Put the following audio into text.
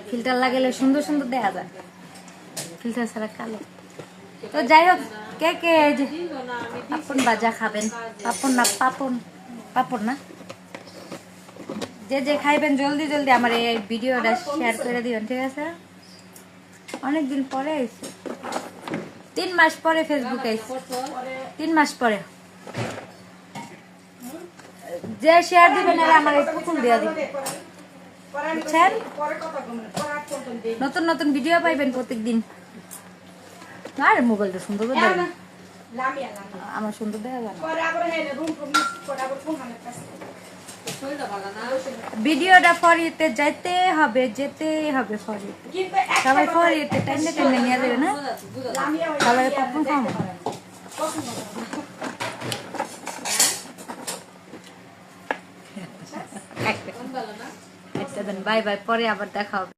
Filter লাগালে সুন্দর সুন্দর দেখা যায়, ফিল্টার ছাড়া কালো। তো যাই হোক, কে কে যে পাপন ভাজা খাবেন, পাপন না পাপন, পাপন না, যে যে খাইবেন জলদি জলদি আমার এই ভিডিওটা শেয়ার করে দিবেন, ঠিক আছে? অনেকদিন পরে আইছে, 3 মাস পরে ফেসবুকে আইছে, 3 মাস পরে। যে শেয়ার দিবেন আর আমার এই পুতুল দিয়া দিবেন, বুঝছেন? নতুন নতুন ভিডিও পাইবেন প্রত্যেকদিন। আর মোবাইলটা সুন্দর করে দেবেন, আমার সুন্দর দেখা যায়। ভিডিওটা ফরিতে যাইতে হবে, যেতে হবে ফরিতে। সবাই ফরিতে টাইমে টাইমে নিয়ে যাবে না, সবাই পপকর্ন খাবো। বাই বাই, পরে আবার দেখা হবে।